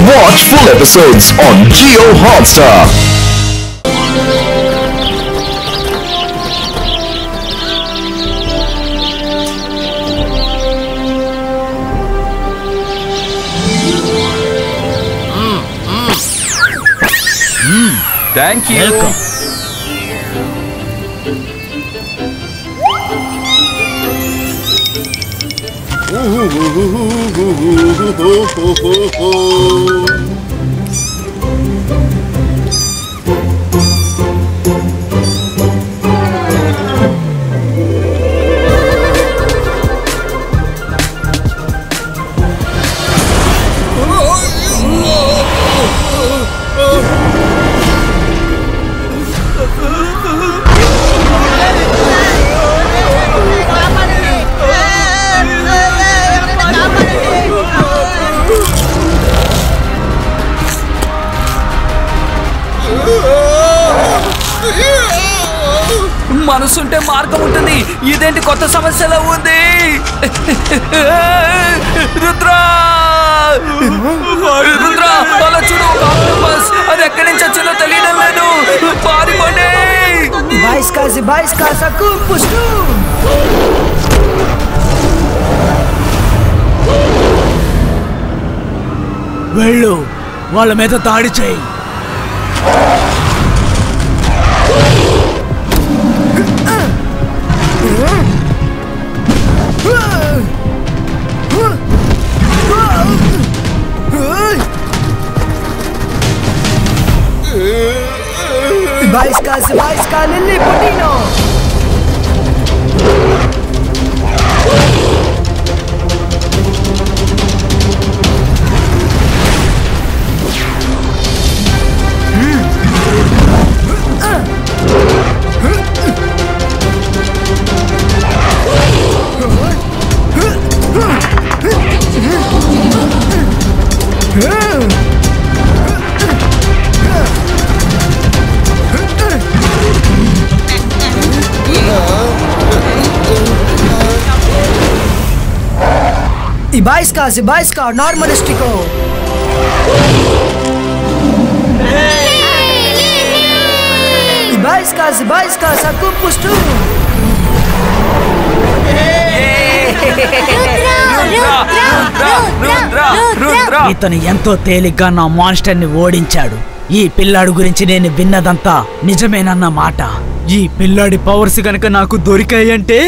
Watch full episodes on Jio Hotstar. Thank you. మనసుంటే మార్గం ఉంటుంది. ఇదేంటి కొత్త సమస్యలా ఉంది? రుద్ర రుద్ర అలా చూడు, ఆక్టోపస్ అది ఎక్కడి నుంచి వచ్చిందో తెలియడం లేదు. పారిపోండి. వెళ్ళు, వాళ్ళ మీద దాడి చేయి. Baisca, Lili Potino. Baisca, normalistico. Baisca, sacu pustu. ఇతను ఎంతో తేలిగ్గా నా మాన్స్టర్ ని ఓడించాడు. ఈ పిల్లాడు గురించి నేను విన్నదంతా నిజమేనన్న మాట. ఈ పిల్లాడి పవర్స్ గనక నాకు దొరికాయంటే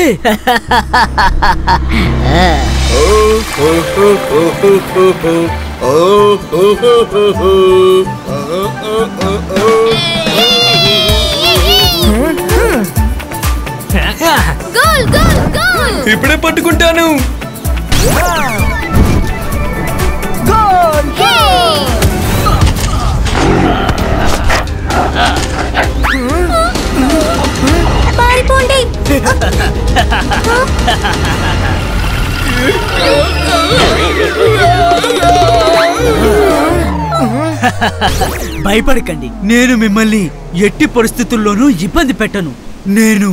ఇప్పుడే పట్టుకుంటాను. పారిపోండి. భయపడకండి, నేను మిమ్మల్ని ఎట్టి పరిస్థితుల్లోనూ ఇబ్బంది పెట్టను. నేను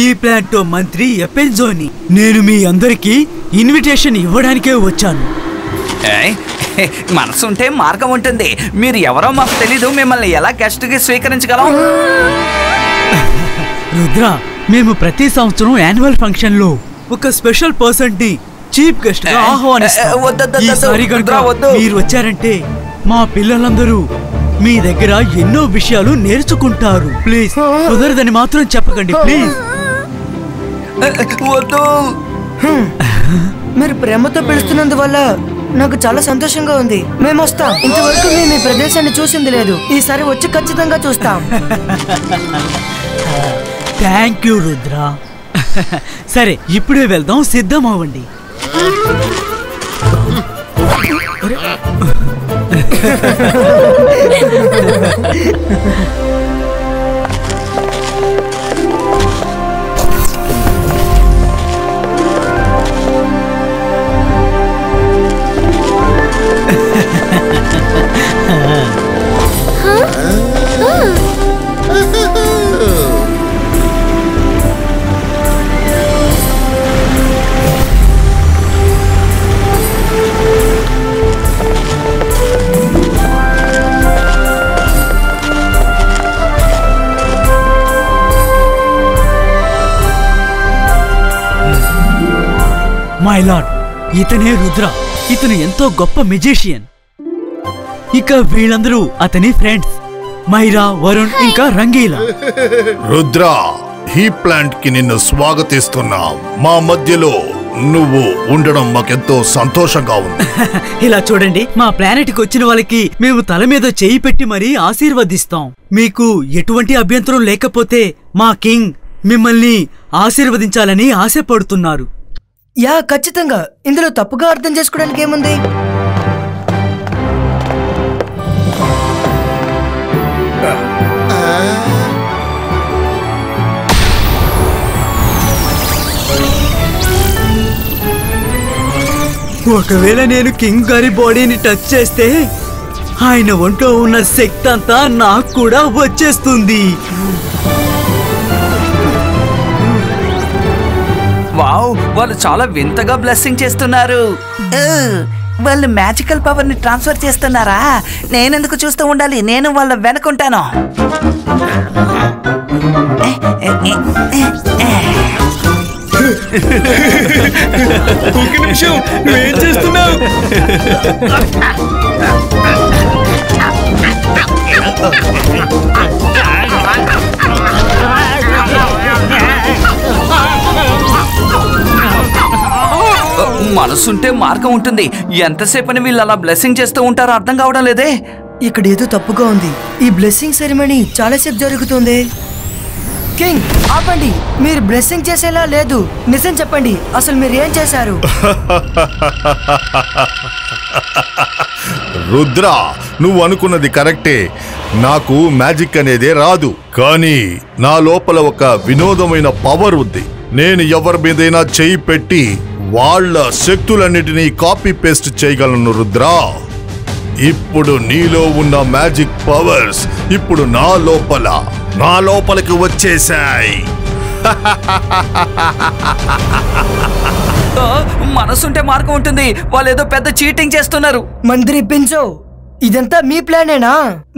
ఈ ప్లాంటో మంత్రి ఎపెన్జోని. నేను మీ అందరికీ ఇన్విటేషన్ ఇవ్వడానికే వచ్చాను. మనసుంటే మార్గం ఉంటుంది. మీరు ఎవరో మాకు తెలీదు. మిమ్మల్ని ఎలా గెస్ట్ గా స్వీకరించగలం? రుద్ర, మేము ప్రతి సంవత్సరం యాన్యువల్ ఫంక్షన్ లో ఒక స్పెషల్ పర్సన్ ని చీఫ్ గెస్ట్ గా ఆహ్వానిస్తాం. ఈసారి గనుక మీరు వచ్చారంటే మా పిల్లలందరూ మీ దగ్గర ఎన్నో విషయాలు నేర్చుకుంటారు. ప్లీజ్ కుదరదని మాత్రం చెప్పకండి. ప్లీజ్. మీరు ప్రేమతో పిలుస్తున్నందువల్ల నాకు చాలా సంతోషంగా ఉంది. మేము వస్తాం. ఇంతవరకు మేము ఈ ప్రదేశాన్ని చూసింది లేదు. ఈసారి వచ్చి ఖచ్చితంగా చూస్తాం. Thank you Rudra. సరే, ఇప్పుడే వెళ్దాం. సిద్ధం అవ్వండి. మై లార్డ్, ఇతనే రుద్ర. ఇతను ఎంతో గొప్ప మెజిషియన్. ఇక వీళ్ళందరూ అతని ఫ్రెండ్స్, మైరా, వరుణ్, ఇంకా రంగీలా. రుద్ర, ఈ ప్లాంట్ కి నిన్ను స్వాగతిస్తున్నాం. మా మధ్యలో నువ్వు ఉండడం మాకెంతో సంతోషంగా ఉంది. ఇలా చూడండి, మా ప్లానెట్ కి వచ్చిన వాళ్ళకి మేము తల మీద చేయి పెట్టి మరీ ఆశీర్వదిస్తాం. మీకు ఎటువంటి అభ్యంతరం లేకపోతే మా కింగ్ మిమ్మల్ని ఆశీర్వదించాలని ఆశపడుతున్నారు. యా, ఖచ్చితంగా. ఇందులో తప్పుగా అర్థం చేసుకోవడానికి ఏముంది? ఒకవేళ నేను కింగ్ గారి బాడీని టచ్ చేస్తే ఆయన ఒంట్లో ఉన్న శక్తి అంతా నాకు కూడా వచ్చేస్తుంది. వావ్, వాళ్ళు చాలా వింతగా బ్లెస్సింగ్ చేస్తున్నారు. వాళ్ళు మ్యాజికల్ పవర్ ని ట్రాన్స్ఫర్ చేస్తున్నారా? నేనెందుకు చూస్తూ ఉండాలి? నేను వాళ్ళ వెనకుంటాను. ఒక నిమిషం, నువ్వేం చేస్తున్నావు? మనసుంటే మార్గం ఉంటుంది. ఎంతసేపని వీళ్ళు అలా బ్లెస్సింగ్ చేస్తూ ఉంటారో అర్థం కావడం లేదే. ఇక్కడ ఏదో తప్పుగా ఉంది. ఈ బ్లెస్సింగ్ సెరమనీ చాలాసేపు జరుగుతుంది. కింగ్, ఆపండి. మీరు బ్లెస్సింగ్ చేసేలా లేదు. నిజం చెప్పండి, అసలు మీరు ఏం చేశారు? రుద్ర, నువ్వు అనుకున్నది కరెక్టే. నాకు మ్యాజిక్ అనేదే రాదు, కానీ నా లోపల ఒక వినోదమైన పవర్ ఉంది. నేను ఎవరి మీదైనా చేయి పెట్టి వాళ్ళ శక్తులన్నిటినీ కాపీ పేస్ట్ చేయగలను. రుద్ర, ఇప్పుడు నీలో ఉన్న మ్యాజిక్ పవర్స్ ఇప్పుడు నా లోపలికి వచ్చేసాయి. మనసుంటే మార్గం ఉంటుంది. వాళ్ళు ఏదో పెద్ద చీటింగ్ చేస్తున్నారు. మంత్రి పించో, ఇదంతా మీ ప్లానేనా?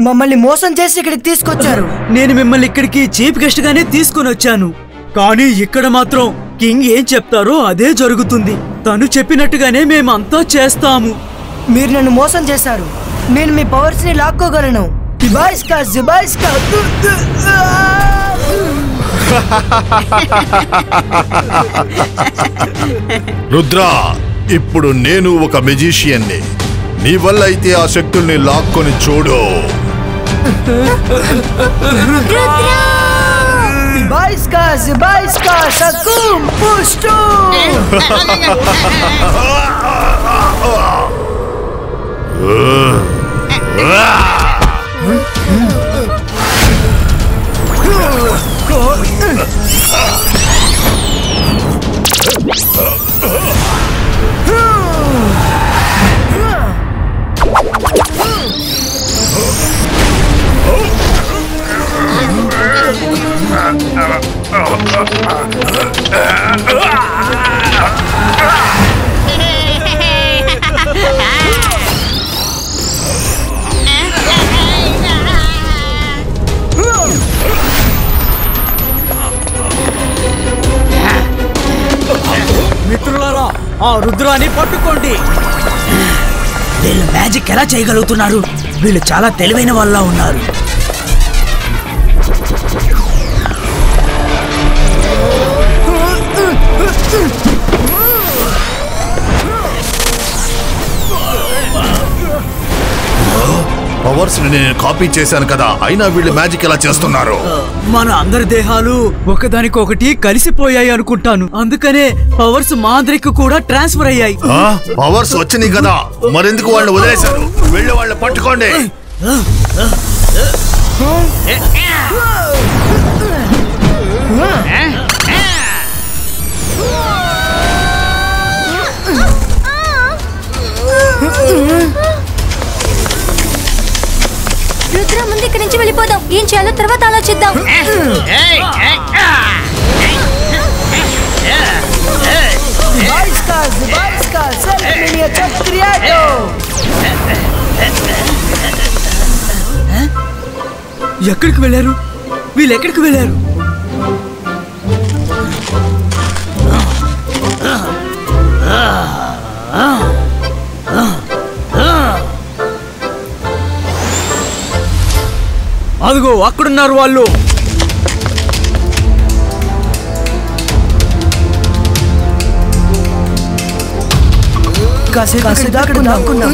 మమ్మల్ని మోసం చేసి ఇక్కడికి తీసుకొచ్చారు. నేను మిమ్మల్ని ఇక్కడికి చీఫ్ గెస్ట్ గానే తీసుకుని వచ్చాను, కానీ ఇక్కడ మాత్రం కింగ్ ఏం చెప్తారో అదే జరుగుతుంది. తను చెప్పినట్టుగానే మేమంతా చేస్తాము. మీరు నన్ను మోసం చేశారు. నేను మీ పవర్స్ ని లాక్కోగలను. రుద్ర, ఇప్పుడు నేను ఒక మెజిషియన్ని. నీ వల్ల అయితే ఆ శక్తుల్ని లాక్కొని చూడు. మిత్రులారా, ఆ రుద్రాన్ని పట్టుకోండి. వీళ్ళు మ్యాజిక్ ఎలా చేయగలుగుతున్నారు? వీళ్ళు చాలా తెలివైన వాళ్ళ ఉన్నారు. పవర్స్ ని నేను కాపీ చేశాను కదా, అయినా వీళ్ళు మ్యాజిక్ ఎలా చేస్తున్నారు? మన అందరి దేహాలు ఒకదానికొకటి కలిసిపోయాయి అనుకుంటాను. అందుకనే పవర్స్ మా అందరికి కూడా ట్రాన్స్ఫర్ అయ్యాయి. పవర్స్ వచ్చినాయి కదా, మరెందుకు వాళ్ళని వదిలేశారు? వెళ్ళి వాళ్ళని పట్టుకోండి. రుద్ర, ముందు ఇక్కడి నుంచి వెళ్ళిపోదాం. ఏం చేయాలో తర్వాత ఆలోచిద్దాం. ఎక్కడికి వెళ్ళారు? వీళ్ళు ఎక్కడికి వెళ్ళారు? అదిగో అక్కడున్నారు వాళ్ళు. కాసేపు దాక్కున్నాం.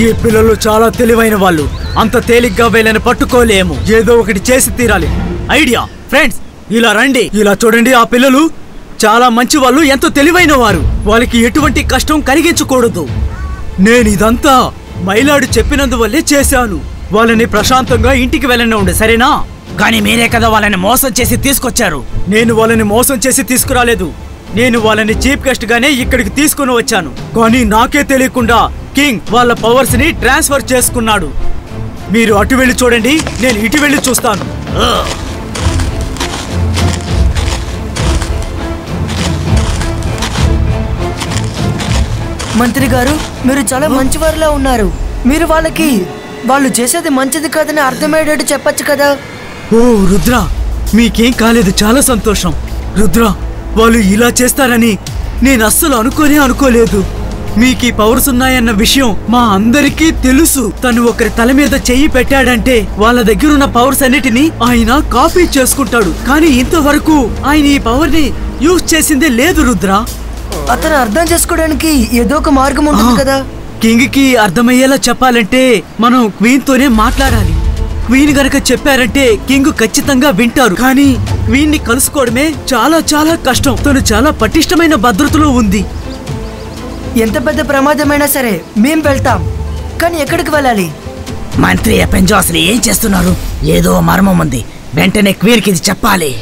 ఈ పిల్లలు చాలా తెలివైన వాళ్ళు. అంత తేలిగ్గా వీళ్ళని పట్టుకోలేము. ఏదో ఒకటి చేసి తీరాలి. ఐడియా. ఫ్రెండ్స్ ఇలా రండి. ఇలా చూడండి, ఆ పిల్లలు చాలా మంచి వాళ్ళు, ఎంతో తెలివైన వారు. వాళ్ళకి ఎటువంటి కష్టం కలిగించకూడదు. నేను ఇదంతా మైలాడు చెప్పినందువల్లే చేశాను. వాళ్ళని ప్రశాంతంగా ఇంటికి వెళ్ళని ఉండే, సరేనా? కానీ మీరే కదా వాళ్ళని మోసం చేసి తీసుకొచ్చారు. నేను వాళ్ళని మోసం చేసి తీసుకురాలేదు. నేను వాళ్ళని చీఫ్ గెస్ట్ గానే ఇక్కడికి తీసుకుని వచ్చాను. కానీ నాకే తెలియకుండా కింగ్ వాళ్ళ పవర్స్ ని ట్రాన్స్ఫర్ చేసుకున్నాడు. మీరు అటు వెళ్ళి చూడండి, నేను ఇటు వెళ్ళి చూస్తాను. మంత్రి గారు, మీరు చాలా మంచివారిలా ఉన్నారు. మీరు వాళ్ళకి వాళ్ళు చేసేది మంచిది కాదని అర్థమయ్యేటట్టు చెప్పచ్చు కదా. ఓ రుద్ర, మీకేం కాలేదు, చాలా సంతోషం. రుద్ర, వాళ్ళు ఇలా చేస్తారని నేను అస్సలు అనుకోలేదు. మీకు పవర్స్ ఉన్నాయన్న విషయం మా అందరికీ తెలుసు. తను ఒకరి తల మీద చెయ్యి పెట్టాడంటే వాళ్ళ దగ్గర ఉన్న పవర్స్ అన్నిటినీ ఆయన కాపీ చేసుకుంటాడు. కానీ ఇంతవరకు ఆయన ఈ పవర్ ని యూజ్ చేసిందే లేదు రుద్ర. అతను అర్థం చేసుకోవడానికి ఏదో ఒక మార్గం ఉంటుంది కదా. కింగ్ కి అర్థమయ్యేలా చెప్పాలంటే మనం క్వీన్ తోనే మాట్లాడాలి. క్వీన్ గనక చెప్పారంటే కింగ్ ఖచ్చితంగా వింటారు. కానీ క్వీన్ ని కలుసుకోవడమే చాలా చాలా కష్టం. తను చాలా పటిష్టమైన భద్రతలో ఉంది. ఎంత పెద్ద ప్రమాదమైనా సరే మేం వెళ్తాం. కానీ ఎక్కడికి వెళ్ళాలి? మంత్రి ఎపెంజో అసలు ఏం చేస్తున్నారు? ఏదో మర్మం ఉంది. వెంటనే క్వీన్ కి ఇది చెప్పాలి.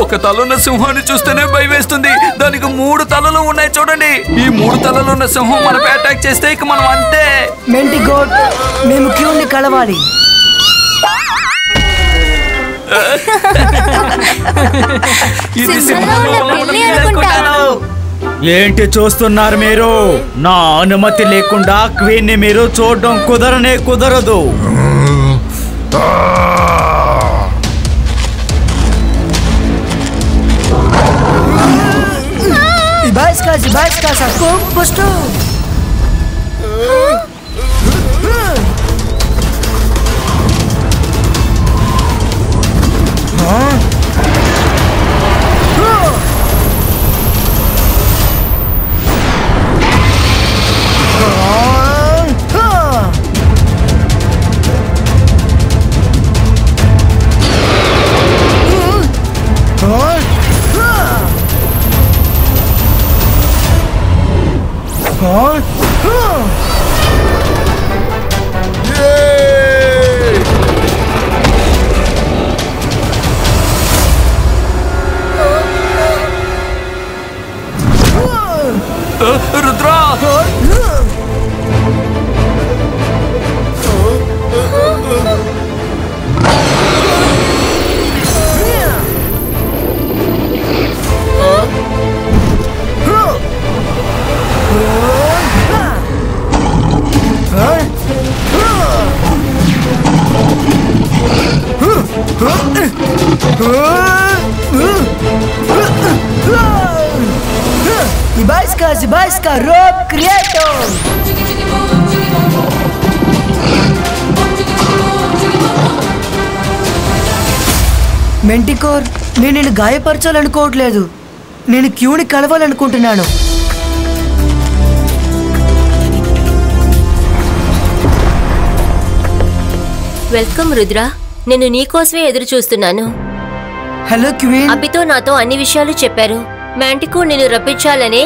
ఒక తలున్న సింహాన్ని చూస్తేనే భయం వేస్తుంది. దానికి 3 తలలు ఉన్నాయి చూడండి. ఈ 3 తలలు ఉన్న సింహం మనపై అటాక్ చేస్తే ఇక మనం అంతే. మెంటి గోడ్, మేము క్యూని కలవాలి. ఇది సింహంలో ఉన్న పిల్లి అనుకుంటాను. ఏంటి చూస్తున్నారు మీరు? నా అనుమతి లేకుండా క్వీన్ ని మీరు చూడడం కుదరదు. Zibajska, Sakko, Pustu! Rudra, Zibajska, Rob Creator! మెంటికోర్, నేను నిన్ను గాయపరచాలనుకోవట్లేదు. నేను క్యూని కలవాలనుకుంటున్నాను. వెల్కమ్ రుద్ర, నేను నీకోసమే ఎదురు చూస్తున్నాను. Hello queen. అభితో నాతో అన్ని విషయాలు చెప్పారు. మ్యాంటికో నిన్ను రప్పించాలనే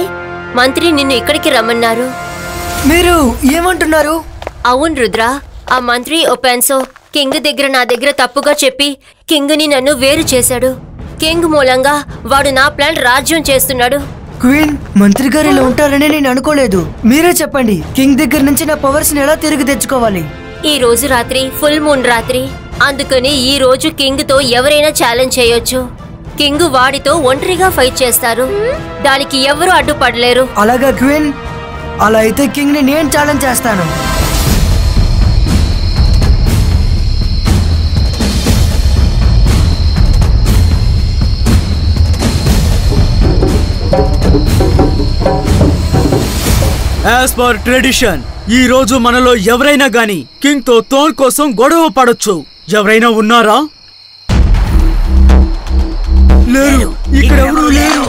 మంత్రి నిన్ను ఇక్కడికి రమ్మన్నారు. మీరు ఏమంటున్నారు? అవును రుద్ర, ఆ మంత్రి ఒపెన్సో కింగ్ దగ్గర నా దగ్గర తప్పుగా చెప్పి కింగ్ని నన్ను వేరు చేశాడు. కింగ్ మూలంగా వాడు నా ప్లాన్ రాజ్యం చేస్తున్నాడు. క్వీన్, మంత్రి గారు ఇలా ఉంటారని నేను అనుకోలేదు. మీరే చెప్పండి, కింగ్ దగ్గర నుంచి నా పవర్స్ ని ఎలా తిరిగి తెచ్చుకోవాలి? ఈ రోజు రాత్రి ఫుల్ మూన్ రాత్రి, అందుకని ఈ రోజు కింగ్ తో ఎవరైనా ఛాలెంజ్ చేయొచ్చు. కింగ్ వాడితో ఒంటరిగా ఫైట్ చేస్తారు, దానికి ఎవరు అడ్డుపడలేరు. అలాగా క్వీన్, అలా అయితే కింగ్ ని నేను ఛాలెంజ్ చేస్తాను. యాజ్ పర్ ట్రెడిషన్, ఈ రోజు మనలో ఎవరైనా గాని కింగ్ తో థ్రోన్ కోసం గొడవ పడొచ్చు. ఎవరైనా ఉన్నారా? లేరు, ఇక్కడ ఎవరు లేరు.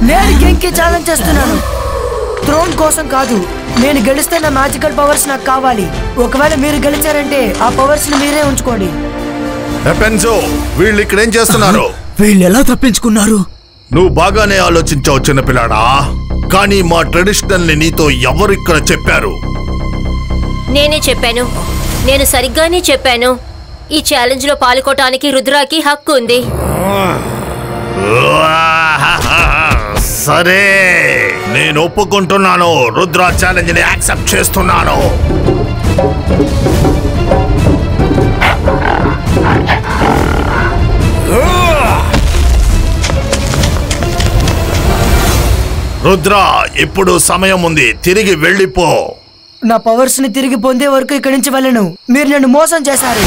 నేను కింగ్ కి ఛాలెంజ్ చేస్తున్నాను. థ్రోన్ కోసం కాదు, నేను గెలిస్తే నా మ్యాజికల్ పవర్స్ నాకు కావాలి. ఒకవేళ మీరు గెలిచారంటే ఆ పవర్స్ ని మీరే ఉంచుకోండి. ఎపెన్జో, వీళ్ళు ఇక్కడ ఏం చేస్తున్నారు? వీళ్ళు ఎలా తప్పించుకున్నారు? నువ్వు బాగానే ఆలోచించావు చిన్నపిల్లాడా, కానీ మా ట్రెడిషనల్ ని నీతో ఎవరు ఇక్కడ చెప్పారు? నేనే చెప్పాను, నేను సరిగ్గానే చెప్పాను. ఈ ఛాలెంజ్ లో పాల్గొనడానికి రుద్రాకి హక్కు ఉంది. సరే, నేను ఒప్పుకుంటున్నాను. రుద్ర ఛాలెంజ్ ని యాక్సెప్ట్ చేస్తున్నాను. రుద్ర, ఇప్పుడు సమయం ఉంది, తిరిగి వెళ్ళిపో. నా పవర్స్ ని తిరిగి పొందే వరకు ఇక్కడి నుంచి వెళ్ళను. మీరు నన్ను మోసం చేశారు.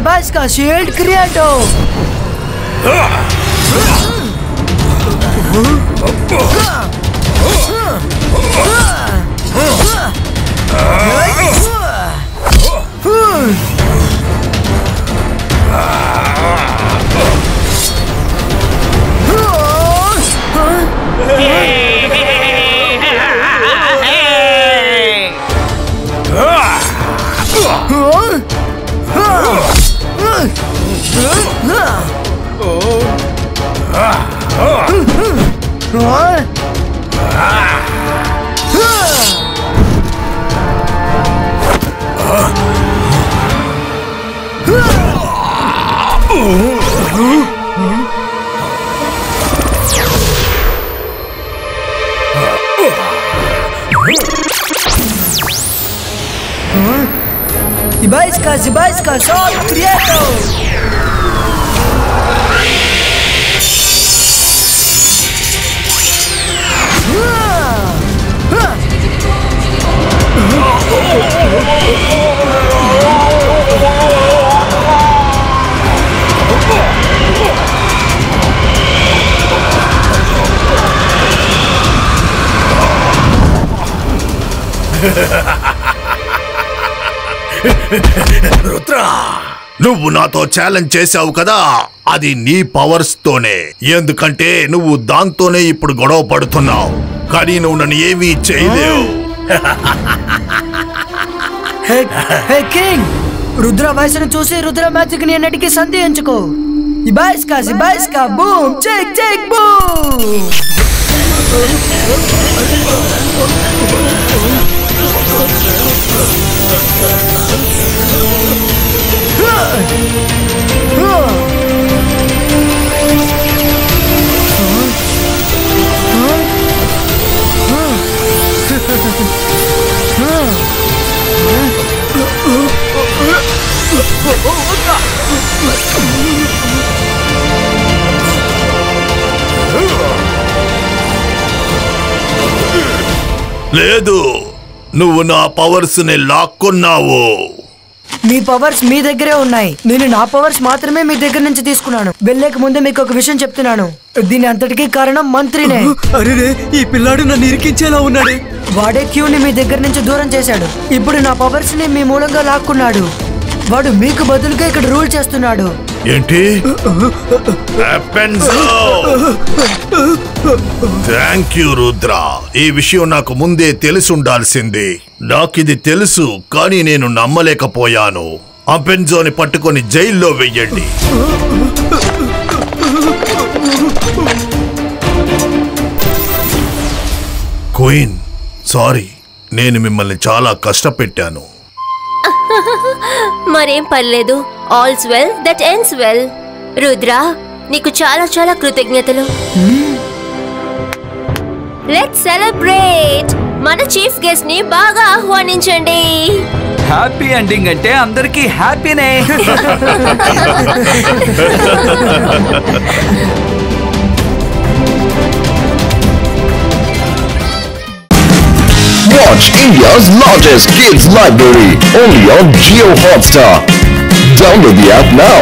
Ibaiska Shield Creator. Ibaiska Sword Creator. Rudra, నువ్వు నాతో ఛాలెంజ్ చేశావు కదా, అది నీ పవర్స్ తోనే. ఎందుకంటే నువ్వు దాంతోనే ఇప్పుడు గొడవ పడుతున్నావు, కానీ నువ్వు నన్ను ఏమీ చేయలేవు. హే కింగ్, రుద్ర వయసును చూసి రుద్ర మ్యాజిక్ ని అన్నిటికీ సందేహించుకో. Ibaiska boom check boom. లేదు, నువ్వు నా పవర్స్ ని లాక్కున్నావు. మీ పవర్స్ మీ దగ్గరే ఉన్నాయి. నేను నా పవర్స్ మాత్రమే మీ దగ్గర నుంచి తీసుకున్నాను. వెళ్ళేక ముందే మీకు ఒక విషయం చెప్తున్నాను. దీని అంతటికీ కారణం మంత్రినే. అరే, ఈ పిల్లాడు నన్ను ఇరికించేలా ఉన్నాడే. వాడే క్యూని మీ దగ్గర నుంచి దూరం చేశాడు. ఇప్పుడు నా పవర్స్ ని మీ మూలంగా లాక్కున్నాడు. వాడు మీకు బదులుగా ఇక్కడ రూల్ చేస్తున్నాడు. ఏంటి? Thank you Rudra. ఈ విషయం నాకు ముందే తెలిసి ఉండాల్సింది. నాకిది తెలుసు, కానీ నేను నమ్మలేకపోయాను. అపెన్జోని పట్టుకొని జైల్లో వెయ్యండి. క్వీన్, సారీ, నేను మిమ్మల్ని చాలా కష్టపెట్టాను. మరేం పర్లేదు. All's well that ends well. Rudra, నీకు చాలా చాలా కృతజ్ఞతలు. Let's celebrate. మన చీఫ్ గెస్ట్ ని బాగా ఆహ్వానించండి. హ్యాపీ ఎండింగ్ అంటే అందరికీ హ్యాపీనే. Watch India's largest kids library only on Jio Hotstar. Download the app now.